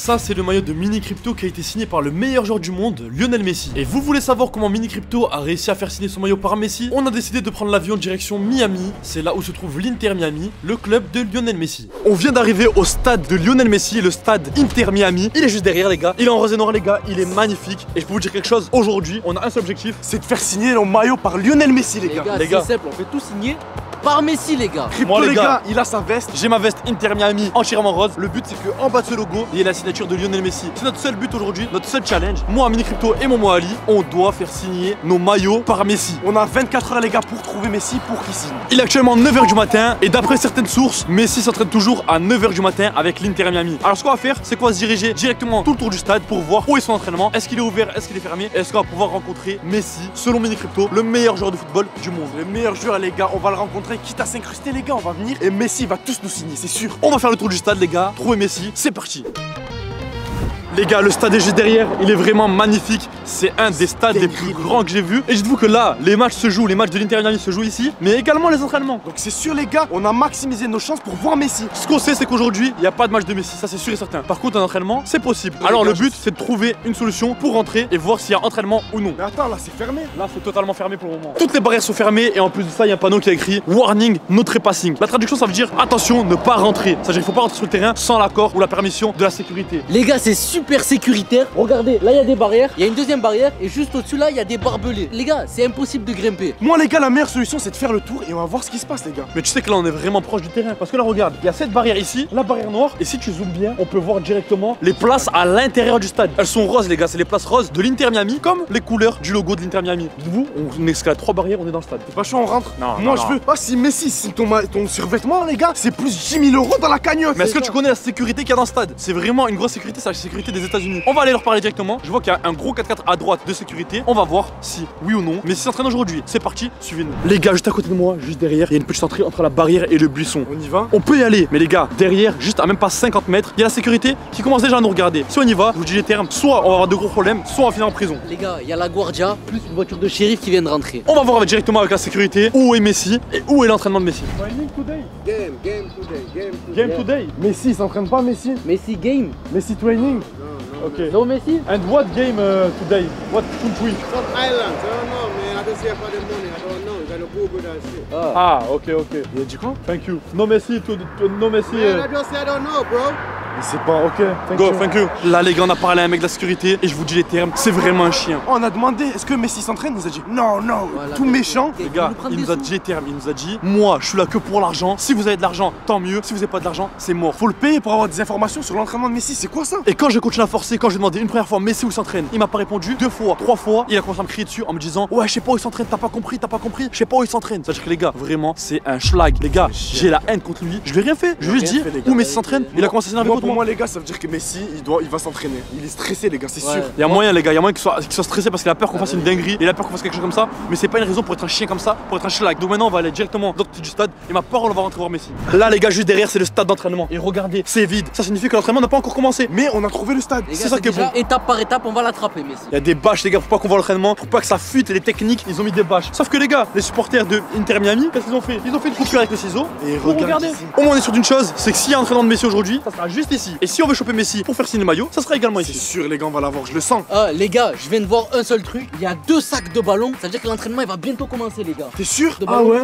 Ça, c'est le maillot de Mini Crypto qui a été signé par le meilleur joueur du monde, Lionel Messi. Et vous voulez savoir comment Mini Crypto a réussi à faire signer son maillot par Messi? On a décidé de prendre l'avion direction Miami. C'est là où se trouve l'Inter Miami, le club de Lionel Messi. On vient d'arriver au stade de Lionel Messi, le stade Inter Miami. Il est juste derrière, les gars. Il est en rose et noir, les gars. Il est magnifique. Et je peux vous dire quelque chose. Aujourd'hui, on a un seul objectif, c'est de faire signer nos maillots par Lionel Messi, les gars. Les gars, c'est simple, on fait tout signer par Messi, les gars. Moi, les gars, il a sa veste. J'ai ma veste Inter Miami entièrement rose. Le but, c'est que en bas de ce logo, il y ait la signature de Lionel Messi. C'est notre seul but aujourd'hui, notre seul challenge. Moi, Mini Crypto et Momo Ali, on doit faire signer nos maillots par Messi. On a 24 heures, les gars, pour trouver Messi pour qu'il signe. Il est actuellement 9h du matin et d'après certaines sources, Messi s'entraîne toujours à 9h du matin avec l'Inter Miami. Alors, ce qu'on va faire, c'est qu'on va se diriger directement tout le tour du stade pour voir où est son entraînement. Est-ce qu'il est ouvert? Est-ce qu'il est fermé? Est-ce qu'on va pouvoir rencontrer Messi, selon Mini Crypto, le meilleur joueur de football du monde? Le meilleur joueur, les gars, on va le rencontrer, quitte à s'incruster, les gars, on va venir et Messi va tous nous signer, c'est sûr. On va faire le tour du stade, les gars, trouver Messi, c'est parti. Les gars, le stade est juste derrière, il est vraiment magnifique. C'est un des stades les plus grands que j'ai vu. Et dites-vous que là, les matchs se jouent, les matchs de l'Inter Miami se jouent ici, mais également les entraînements. Donc c'est sûr, les gars, on a maximisé nos chances pour voir Messi. Ce qu'on sait, c'est qu'aujourd'hui, il n'y a pas de match de Messi, ça c'est sûr et certain. Par contre, un entraînement, c'est possible. Alors le but, c'est de trouver une solution pour rentrer et voir s'il y a entraînement ou non. Mais attends, là c'est fermé. Là c'est totalement fermé pour le moment. Toutes les barrières sont fermées et en plus de ça, il y a un panneau qui a écrit Warning, no trespassing. La traduction, ça veut dire attention, ne pas rentrer. C'est-à-dire qu'il ne faut pas rentrer sur le terrain sans l'accord ou la permission de la sécurité. Les gars, c'est super sécuritaire. Regardez, là il y a des barrières, il y a une deuxième barrière et juste au-dessus là il y a des barbelés. Les gars, c'est impossible de grimper. Moi les gars, la meilleure solution c'est de faire le tour et on va voir ce qui se passe, les gars. Mais tu sais que là on est vraiment proche du terrain parce que là regarde, il y a cette barrière ici, la barrière noire, et si tu zoomes bien, on peut voir directement les places à l'intérieur du stade. Elles sont roses, les gars, c'est les places roses de l'Inter Miami comme les couleurs du logo de l'Inter Miami. Dites-vous, on escalade 3 barrières, on est dans le stade. C'est pas chaud, on rentre. Non, moi je veux. Ah, si Messi, si ton survêtement, les gars, c'est plus 10 000 € dans la cagnotte. Mais est-ce que tu connais la sécurité qu'il y a dans le stade? C'est vraiment une grosse sécurité, c'est la sécurité des États-Unis. On va aller leur parler directement. Je vois qu'il y a un gros 4x4 à droite de sécurité. On va voir si oui ou non Messi s'entraîne aujourd'hui. C'est parti, suivez-nous. Les gars, juste à côté de moi, juste derrière, il y a une petite entrée entre la barrière et le buisson. On y va? On peut y aller, mais les gars, derrière, juste à même pas 50 mètres, il y a la sécurité qui commence déjà à nous regarder. Soit on y va, je vous dis les termes, soit on va avoir de gros problèmes, soit on va finir en prison. Les gars, il y a la Guardia plus une voiture de shérif qui vient de rentrer. On va voir directement avec la sécurité où est Messi et où est l'entraînement de Messi. Game today. Messi s'entraîne pas, Messi? Messi game. Messi training. Okay. No Messi? And what game today? What country? Some island, I don't know, man. I just here for the money. I don't know. You gotta Google that shit. Ah, ok. Il a dit quoi? Thank you. No Messi, no Messi. Man, I just say I don't know, bro. C'est pas ok. Thank you. Là, les gars, on a parlé à un mec de la sécurité et je vous dis les termes, c'est vraiment un chien. On a demandé, est-ce que Messi s'entraîne? Il nous a dit non, voilà, tout méchant. Les gars, il nous a dit les termes, il nous a dit moi, je suis là que pour l'argent. Si vous avez de l'argent, tant mieux. Si vous n'avez pas de l'argent, c'est mort. Faut le payer pour avoir des informations sur l'entraînement de Messi. C'est quoi ça? Et quand je continue à forcer, quand j'ai demandé une première fois Messi où il s'entraîne, il m'a pas répondu. 2 fois, 3 fois, il a commencé à me crier dessus en me disant ouais, je sais pas où il s'entraîne, t'as pas compris, je sais pas où il s'entraîne. C'est-à-dire que les gars, vraiment, c'est un schlag. Les gars, j'ai la haine contre lui. Je lui ai rien fait. Je lui ai juste dit où Messi s'entraîne. Il a commencé à s'énerver contre moi. Pour moi, les gars, ça veut dire que Messi, il va s'entraîner. Il est stressé, les gars, c'est sûr. Il y a moyen, les gars, il y a moyen qu'il soit stressé parce qu'il a peur qu'on fasse une dinguerie. Il a peur qu'on fasse quelque chose comme ça. Mais c'est pas une raison pour être un chien comme ça, pour être un schlag. Donc maintenant, on va aller directement dans le petit du stade. Et ma parole, on va rentrer voir Messi. Là, les gars, juste derrière, c'est le stade d'entraînement. Et regardez, c'est vide. Ça signifie que l'entraînement n'a pas encore commencé. Mais on a trouvé le stade. C'est ça qui est bon. Étape par étape, on va l'attraper, Messi. Il y a des bâches, les gars, pour pas qu'on voit l'entraînement, pour pas que ça fuite et les techniques, ils ont mis des bâches. Sauf que les gars, les supporters de Inter Miami, qu'est-ce qu'ils ont fait? Ils ont fait une coupure avec les ciseaux. Et regardez. Au moins, on est sûr d'une chose, c'est que s'il y a un entraînement de Messi aujourd'hui, ça sera juste ici. Et si on veut choper Messi pour faire signer le maillot, ça sera également ici. C'est sûr, les gars, on va l'avoir, je le sens. Ah, les gars, je viens de voir un seul truc. Il y a 2 sacs de ballons. Ça veut dire que l'entraînement il va bientôt commencer, les gars. T'es sûr? Ah ouais?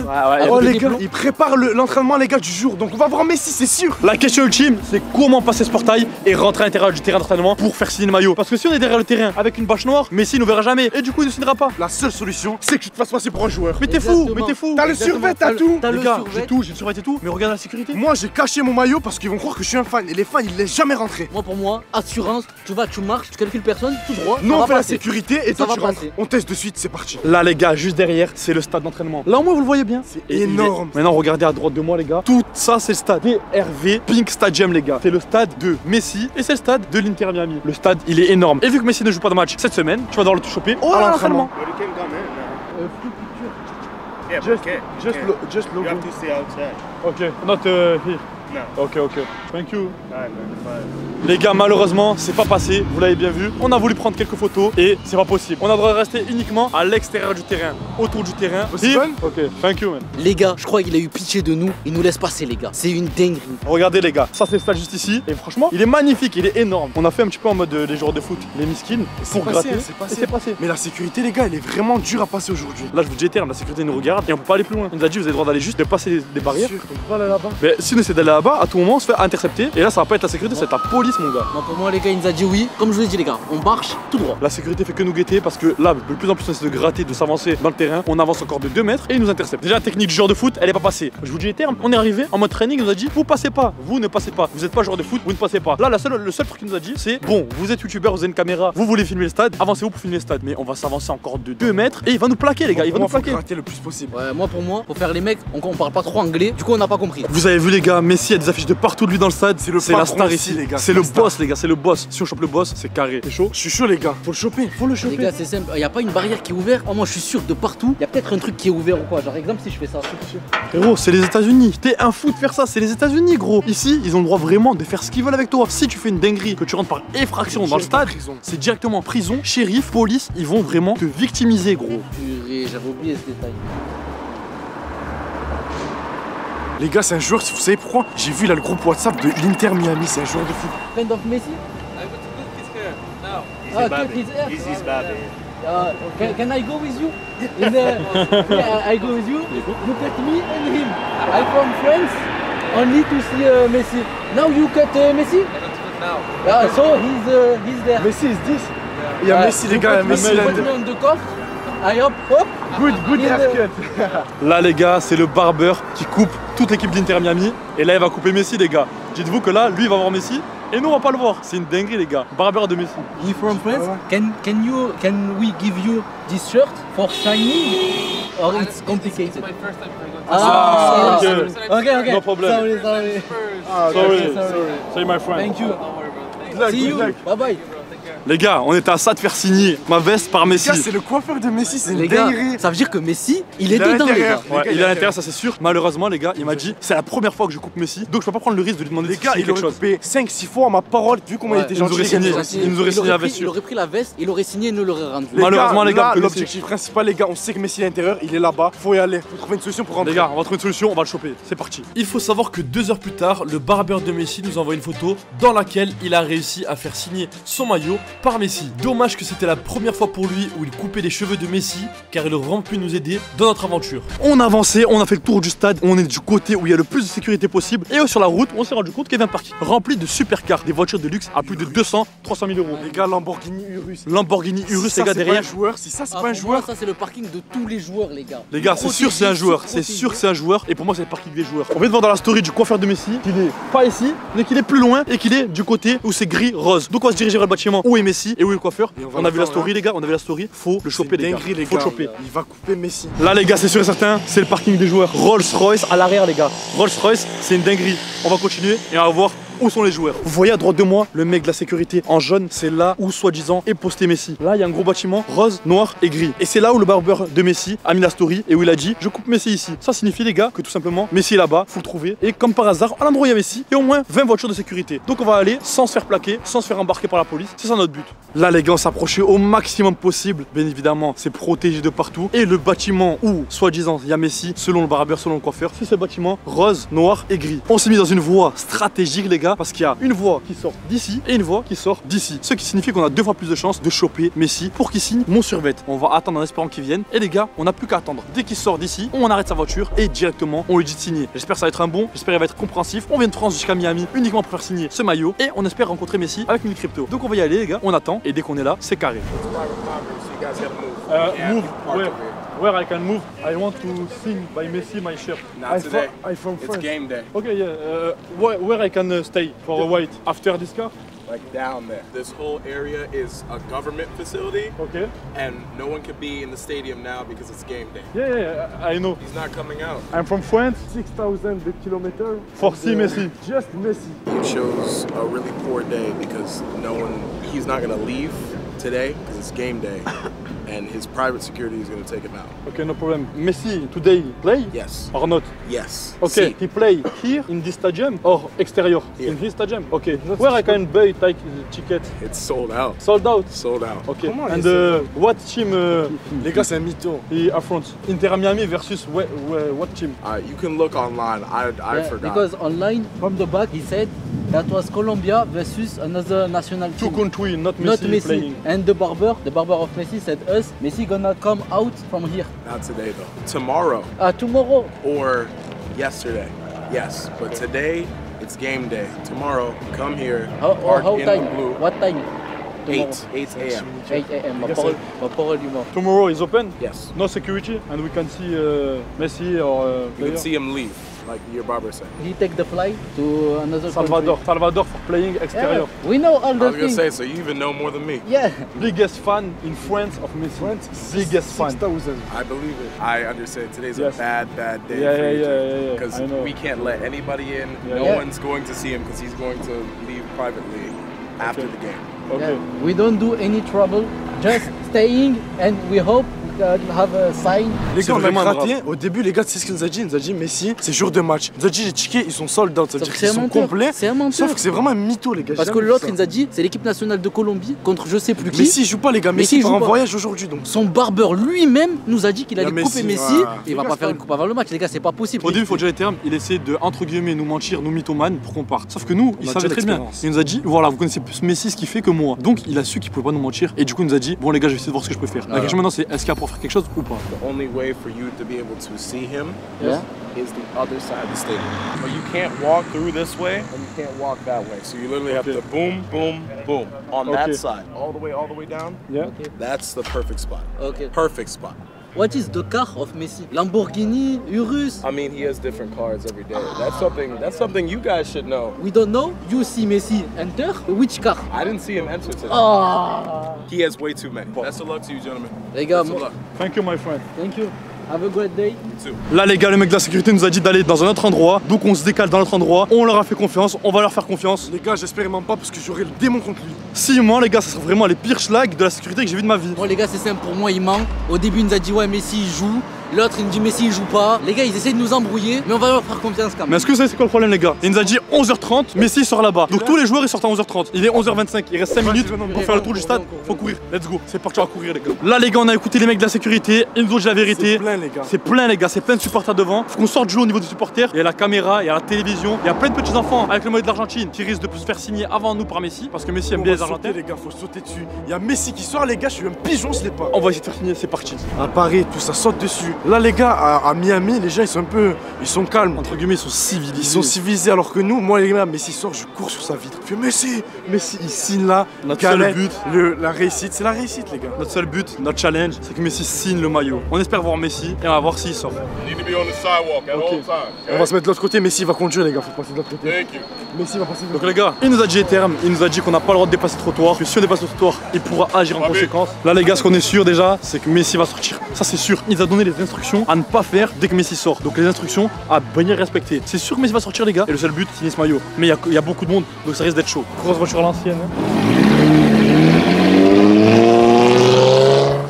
Oh, les gars, ils préparent l'entraînement, les gars, du jour. Donc on va voir Messi, c'est sûr. La question ultime, c'est comment passer ce portail et rentrer à l'intérieur du terrain d'entraînement pour faire signer le maillot. Parce que si on est derrière le terrain avec une bâche noire, Messi nous verra jamais. Et du coup, il ne signera pas. La seule solution, c'est que tu te fasses passer pour un joueur. Mais t'es fou, T'as le survêt, t'as tout. T'as le survêt. J'ai tout, j'ai le survêt et tout. Mais regarde la sécurité. Moi, j'ai caché mon maillot parce qu'ils vont croire que je suis un fan. Et les fans, ils laissent jamais rentrer. Moi, pour moi, assurance, tu marches, tu calcules personne, tout droit. Nous, on fait la sécurité et toi, tu rentres. On teste de suite, c'est parti. Là, les gars, juste derrière, c'est le stade d'entraînement. Là, au moins, vous le voyez bien. C'est énorme. Maintenant, regardez à droite de moi, les gars. Tout ça, c'est le stade DRV Pink Stadium, les gars. C'est le stade de Messi et c'est le stade de l'Inter Miami. Le stade, il est énorme. Et vu que Messi ne joue pas de match cette semaine, tu vas devoir le tout choper à l'entraînement. Yeah, just logo. You have to stay outside. Okay, not here. Ok, ok. Thank you. Les gars, malheureusement, c'est pas passé. Vous l'avez bien vu. On a voulu prendre quelques photos et c'est pas possible. On a le droit de rester uniquement à l'extérieur du terrain, autour du terrain. Ok, thank you, man. Les gars, je crois qu'il a eu pitié de nous. Il nous laisse passer, les gars. C'est une dinguerie. Regardez, les gars, ça c'est le stade juste ici. Et franchement, il est magnifique, il est énorme. On a fait un petit peu en mode les joueurs de foot, les miskins, pour gratter. C'est passé. Mais la sécurité, les gars, elle est vraiment dure à passer aujourd'hui. Là, je vous dis terme, la sécurité nous regarde et on peut pas aller plus loin. Il nous a dit, vous avez le droit d'aller juste de passer des barrières. On peut pas aller là-bas. Mais si on essaie d'aller là-bas, à tout moment, on se fait intercepter. Et là, ça va pas être la sécurité, ça va être la police, mon gars. Non, pour moi, les gars, il nous a dit oui. Comme je vous l'ai dit, les gars, on marche tout droit. La sécurité fait que nous guetter parce que là, de plus en plus, on essaie de gratter, de s'avancer dans le terrain. On avance encore de 2 mètres et il nous intercepte. Déjà, la technique du joueur de foot, elle est pas passée. Je vous dis les termes, on est arrivé en mode training, il nous a dit, vous passez pas, vous ne passez pas. Vous êtes pas joueur de foot, vous ne passez pas. Là, le seul truc qu'il nous a dit, c'est bon, vous êtes youtubeur, vous avez une caméra, vous voulez filmer le stade, avancez-vous pour filmer le stade. Mais on va s'avancer encore de 2 mètres et il va nous plaquer, les gars, il va nous plaquer. Gratter le plus possible. Ouais, moi, pour faire les mecs, on parle pas trop anglais. Du coup, on n'a pas compris. Vous avez vu, les gars, Messi a des affiches de partout de lui dans le stade. C'est la patron star ici, ici, les gars. c'est le boss, les gars, c'est le boss. Si on chope le boss, c'est carré. T'es chaud? Je suis chaud, les gars. Faut le choper, faut le Les choper. gars, c'est simple. Il y a pas une barrière qui est ouverte. Oh, moi, je suis sûr de partout. Il y a peut-être un truc qui est ouvert ou quoi. Genre, exemple, si je fais ça. Frérot, c'est les États-Unis. T'es un fou de faire ça, c'est les États-Unis, gros. Ici, ils ont le droit vraiment de faire ce qu'ils veulent avec toi. Si tu fais une dinguerie, que tu rentres par effraction dans le stade, c'est directement prison, shérif, police. Ils vont vraiment te victimiser, gros. Purée, j'avais oublié ce détail. Les gars, c'est un joueur, vous savez pourquoi? J'ai vu là le groupe WhatsApp de l'Inter Miami, c'est un joueur de foot. Friend of Messi? He's Babi. Can I go with you? Yeah, I go with you. You cut me and him. I'm from France, only to see Messi. Now you cut Messi? Yeah, so he's there. Messi is this? Il y a Messi, les gars, il y a Messi là. Put me on the coffre. I hop, hop. Good haircut. Là, les gars, c'est le barbeur qui coupe toute l'équipe d'Inter Miami. Et là, il va couper Messi, les gars. Dites-vous que là, lui, il va voir Messi. Et nous, on va pas le voir. C'est une dinguerie, les gars. Barbeur de Messi. You from France? Can we give you this shirt for signing? Or it's complicated? Ah, okay. No problem. Sorry. Sorry, my friend. Thank you. See you. Bye bye. Les gars, on était à ça de faire signer ma veste par Messi. Les gars, c'est le coiffeur de Messi, c'est une Les gars, dinguerie. ça veut dire que Messi, il est dedans, les gars. Ouais, il est à l'intérieur, ça c'est sûr. Malheureusement, les gars, il m'a dit c'est la première fois que je coupe Messi, donc je peux pas prendre le risque de lui demander Les de gars, signer il quelque aurait chose. coupé 5-6 fois ma parole, vu comment il était il nous gentil. aurait signé. Il nous aurait signé la veste. Il aurait pris la veste, il aurait signé et nous l'aurait rendu. Malheureusement, les gars, là, l'objectif principal, les gars, on sait que Messi est à l'intérieur, il est là-bas, faut y aller, faut trouver une solution pour rentrer. Les gars, on va trouver une solution, on va le choper. C'est parti. Il faut savoir que 2 heures plus tard, le barbeur de Messi nous envoie une photo dans laquelle il a réussi à faire signer son maillot par Messi. Dommage que c'était la première fois pour lui où il coupait les cheveux de Messi, car il aurait vraiment pu nous aider dans notre aventure. On a avancé, on a fait le tour du stade, on est du côté où il y a le plus de sécurité possible. Et sur la route, on s'est rendu compte qu'il y avait un parking rempli de supercars, des voitures de luxe à plus de 200-300 000 euros. Les gars, Lamborghini Urus. Lamborghini Urus, les gars, derrière. Si ça, c'est pas un Pour moi, joueur. ça c'est le parking de tous les joueurs, les gars. Les gars, c'est sûr c'est un joueur, c'est sûr que c'est un joueur et pour moi c'est le parking des joueurs. On vient de voir dans la story du coiffeur de Messi qu'il est pas ici, mais qu'il est plus loin et qu'il est du côté où c'est gris rose. Donc on va se diriger vers le bâtiment où est Messi et où est le coiffeur. On a vu la story les gars, on a vu la story, faut le choper les gars. Faut le choper. Il va couper Messi. Là les gars, c'est sûr et certain, c'est le parking des joueurs. Rolls-Royce à l'arrière les gars. Rolls-Royce, c'est une dinguerie. On va continuer et on va voir où sont les joueurs. Vous voyez à droite de moi le mec de la sécurité en jaune, c'est là où soi-disant est posté Messi. Là il y a un gros bâtiment rose, noir et gris. Et c'est là où le barbeur de Messi a mis la story et où il a dit je coupe Messi ici. Ça signifie les gars que tout simplement Messi est là-bas, faut le trouver. Et comme par hasard, à l'endroit où il y a Messi, il y a au moins 20 voitures de sécurité. Donc on va aller sans se faire plaquer, sans se faire embarquer par la police. C'est ça notre but. Là les gars, on s'approchait au maximum possible. Bien évidemment, c'est protégé de partout. Et le bâtiment où soi-disant il y a Messi, selon le barbeur, selon le coiffeur, c'est ce bâtiment rose, noir et gris. On s'est mis dans une voie stratégique les gars, parce qu'il y a une voie qui sort d'ici et une voie qui sort d'ici. Ce qui signifie qu'on a 2 fois plus de chances de choper Messi pour qu'il signe mon survêt. On va attendre en espérant qu'il vienne. Et les gars, on n'a plus qu'à attendre. Dès qu'il sort d'ici, on arrête sa voiture et directement on lui dit de signer. J'espère que ça va être un bon, j'espère qu'il va être compréhensif. On vient de France jusqu'à Miami uniquement pour faire signer ce maillot et on espère rencontrer Messi avec une crypto. Donc on va y aller les gars, on attend et dès qu'on est là, c'est carré. Move, where I can move. I want to sing by Messi my shirt. Not today. I'm from It's France. game day. Okay, yeah. Where I can stay for a wait after this car? Like down there. This whole area is a government facility, Okay. and no one can be in the stadium now because it's game day. Yeah, I know. He's not coming out. I'm from France. 6,000 kilometers. For see Messi. Just Messi. It shows a really poor day because he's not gonna leave today because it's game day. and his private security is going to take him out. Okay, no problem. Messi today play Yes. or not? Yes. Okay, See, he play here in this stadium or exterior? Here. In his stadium. Okay. Where I can buy like the ticket? it's sold out. Sold out. Sold out. Okay. Comment And les what team Les gars, c'est un mytho. he affronts? Inter Miami versus what team? You can look online. I Yeah, forgot. because online, from the back, he said that was Colombia versus another national Two team. country, not Messi, Not Messi. playing. And the barber of Messi said us, Messi gonna come out from here. Not today though. Tomorrow Tomorrow. or yesterday. Yes, but today it's game day. Tomorrow, come here. Park How in time? the blue. What time? 8 a.m. 8 a.m. Ma Yes, parole, ma parole du mort. Tomorrow is open. Yes. No security, and we can see Messi or You player. can see him leave, like your barber said. He take the flight to another Salvador. country. Salvador for playing exterior. Yeah, we know all I the was gonna things. say, so you even know more than me. Yeah. Biggest fan in France of Messi. Biggest fan. 6,000. I believe it. I understand today's Yes. a bad day Yeah, for you yeah. because I know. we can't let anybody in. Yeah. No Yeah. one's going to see him because he's going to leave privately after Okay. the game. Okay. Yeah. We don't do any trouble, just staying and we hope we can have a sign. Les C'est gars, on a vraiment gratté. Au début, les gars, tu sais ce qu'il nous a dit? Il nous a dit, Messi, c'est jour de match. Il nous a dit, les tickets, ils sont sold out. Ça veut dire C'est qu'ils un sont menteur. complets. C'est un menteur. Sauf que c'est vraiment un mytho, les gars. Parce J'ai que jamais l'autre, vu il ça. nous a dit, c'est l'équipe nationale de Colombie contre je sais plus qui. Messi, il joue pas, les gars. Messi, Messi il part joue en pas. voyage aujourd'hui. Donc, Son barbeur lui-même nous a dit qu'il Il y a allait couper Messi, Messi. ouais. Et il va pas faire une coupe avant le match, les gars, c'est pas possible. Au début, il faut dire les termes, il essaie de, entre guillemets, nous mentir, nous mythomanes pour qu'on parte. Sauf que nous, il a savait déjà très bien. l'expérience. Il nous a dit, voilà, vous connaissez plus Messi ce qu'il fait que moi. Donc, il a su qu'il pouvait pas nous mentir. Et du coup, il nous a dit, bon, les gars, je vais essayer de voir ce que je peux faire. La question maintenant, c'est est-ce qu'il y a pour faire quelque chose ou pas? The only way for you to be able to see him Yeah. is the other side of the stadium. But you can't walk through this way and you can't walk that way. So you literally have Okay. to boom, boom, boom on Okay. that side, all the way down. Yeah. That's the perfect spot. Okay. Perfect spot. What is the car of Messi? Lamborghini, Urus? I mean, he has different cars every day. That's something you guys should know. We don't know. You see Messi enter. Which car? I didn't see him enter today. Ah. He has way too many. Best of luck to you, gentlemen. Les gars, Best of luck. Thank you, my friend. thank you. Have a great day. You too. Là, les gars, le mec de la sécurité nous a dit d'aller dans un autre endroit. Donc, on se décale dans l'autre endroit. On leur a fait confiance. On va leur faire confiance. les gars, j'espère même pas parce que j'aurai le démon contre lui. Si, moi, les gars, ça sera vraiment les pires schlags de la sécurité que j'ai vu de ma vie. Bon les gars, c'est simple, pour moi il ment. Au début il nous a dit ouais Messi il joue. L'autre il nous dit Messi il joue pas. Les gars ils essaient de nous embrouiller, mais on va leur faire confiance quand Mais même. est-ce que vous savez c'est quoi le problème, les gars? Il nous a dit 11h30, Messi sort là-bas. Donc tous les joueurs ils sortent à 11h30. Il est 11h25, il reste 5 minutes pour faire le tour du stade. Faut courir, let's go. C'est parti, on va courir, les gars. Là, les gars, on a écouté les mecs de la sécurité. Ils nous ont dit la vérité. C'est plein, les gars. C'est plein, les gars, c'est plein de supporters devant. Faut qu'on sorte du jeu au niveau des supporters. Il y a la caméra, il y a la télévision, il y a plein de petits enfants avec le maillot de l'Argentine qui risquent de se faire signer avant nous par Messi parce que Messi aime On bien va les sauter, Argentins. les gars, faut sauter dessus. Il y a Messi qui sort, les gars, je suis un pigeon, je l'ai pas. On va essayer de faire signer, c'est parti. À Paris, tout ça saute dessus. Là, les gars, à Miami, les gens, ils sont un peu. Ils sont calmes. Entre guillemets, ils sont civilisés. Ils sont civilisés alors que nous, moi les gars, Messi sort, je cours sur sa vitre. Je fais Messi, il signe là. Notre Calais, seul but. la réussite, c'est la réussite les gars. Notre seul but, notre challenge, c'est que Messi signe le maillot. On espère voir Messi et on va voir s'il sort. You need to be on the sidewalk at all times. On va se mettre de l'autre côté, Messi va conduire les gars, faut passer de l'autre côté. Thank you. Messi va passer de l'autre Donc côté. les gars, il nous a dit les termes, il nous a dit qu'on n'a pas le droit de dépasser le trottoir, que si on dépasse le trottoir, il pourra agir en conséquence. Là les gars, ce qu'on est sûr déjà, c'est que Messi va sortir. Ça c'est sûr. Il nous a donné les instructions à ne pas faire dès que Messi sort. Donc les instructions à bien respecter. C'est sûr que Messi va sortir les gars. Et le seul but, c'est signer ce maillot. Mais il y a beaucoup de monde, donc ça risque d'être chaud. Grosse voiture à l'ancienne.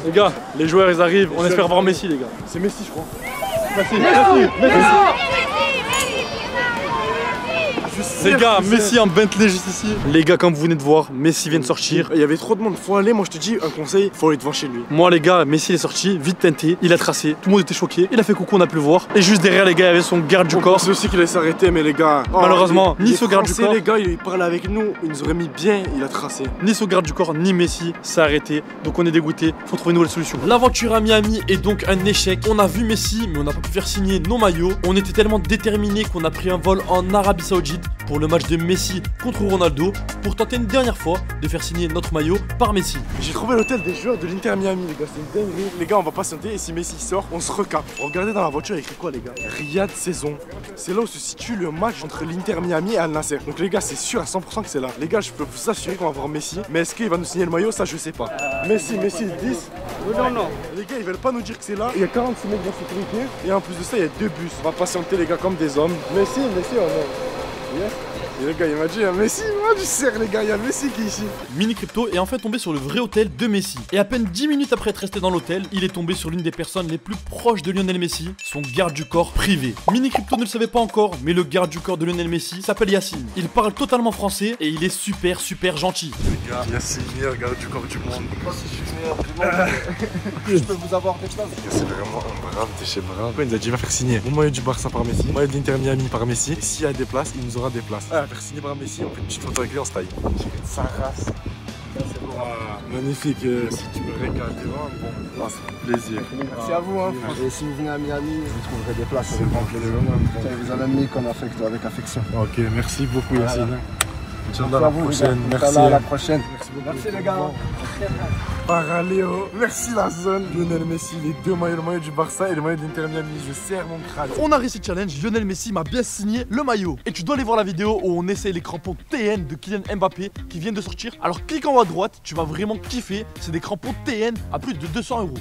Les gars, les joueurs ils arrivent, on espère voir Messi les gars. C'est Messi je crois. Messi. Les gars, Messi en Bentley juste ici. Les gars, comme vous venez de voir, Messi vient de sortir. Il y avait trop de monde, faut aller, moi je te dis un conseil, faut aller devant chez lui. Moi les gars, Messi il est sorti, vite teinté, il a tracé, tout le monde était choqué, il a fait coucou, on a pu le voir. Et juste derrière les gars, il y avait son garde du corps. C'est aussi qu'il allait s'arrêter, mais les gars. Malheureusement, il ni est ce garde du français, corps. les gars, il parlait avec nous, il nous aurait mis bien, il a tracé. Ni son garde du corps, ni Messi s'est arrêté. Donc on est dégoûté, faut trouver une nouvelle solution. L'aventure à Miami est donc un échec. On a vu Messi, mais on n'a pas pu faire signer nos maillots. On était tellement déterminés qu'on a pris un vol en Arabie Saoudite pour le match de Messi contre Ronaldo pour tenter une dernière fois de faire signer notre maillot par Messi. J'ai trouvé l'hôtel des joueurs de l'Inter Miami, les gars, c'est une dinguerie. Les gars, on va patienter et si Messi sort, on se recapte. Regardez dans la voiture, il y a écrit quoi, les gars? Riyad saison. C'est là où se situe le match entre l'Inter Miami et Al Nasser. Donc, les gars, c'est sûr à 100% que c'est là. Les gars, je peux vous assurer qu'on va voir Messi. Mais est-ce qu'il va nous signer le maillot? Ça, je sais pas. Messi, 10. Non. Les gars, ils veulent pas nous dire que c'est là. Il y a 46 mecs de sécurité. Et en plus de ça, il y a 2 bus. On va patienter, les gars, comme des hommes. Messi, on est. Yes. Et les gars, il m'a dit, il y a Messi. Moi, je serre, les gars, il y a Messi qui est ici. Mini Crypto est enfin tombé sur le vrai hôtel de Messi. Et à peine 10 minutes après être resté dans l'hôtel, il est tombé sur l'une des personnes les plus proches de Lionel Messi, son garde du corps privé. Mini Crypto ne le savait pas encore, mais le garde du corps de Lionel Messi s'appelle Yacine. Il parle totalement français et il est super gentil. Les gars, Yacine, meilleur garde du corps du monde. Moi, si je suis meilleur du monde, je peux vous avoir quelque chose. C'est vraiment un brave de chez brave. Il nous a dit, va faire signer mon maillot du Barça par Messi, mon maillot de l'Inter Miami par Messi. Et s'il y a des places, il nous aura des places. Ah, faire signer par Messi, on fait une petite photo avec lui en style. Sa race. Ah, magnifique, si tu me régales, bon, ah, ça fait plaisir. Merci à vous. Hein. Et si vous venez à Miami, vous trouverez des places avec grand plaisir. Vous avez mis qu'on affecte avec affection. Ok, merci beaucoup Yacine. Merci à vous, prochaine. Merci à la prochaine. Merci beaucoup. Merci les gars. Paraléo, merci la zone. Lionel Messi, les deux maillots, le maillot du Barça et le maillot de l'Inter Miami. Je serre mon crâne. On a réussi le challenge, Lionel Messi m'a bien signé le maillot. Et tu dois aller voir la vidéo où on essaie les crampons TN de Kylian Mbappé qui viennent de sortir. Alors clique en haut à droite, tu vas vraiment kiffer. C'est des crampons TN à plus de 200 €.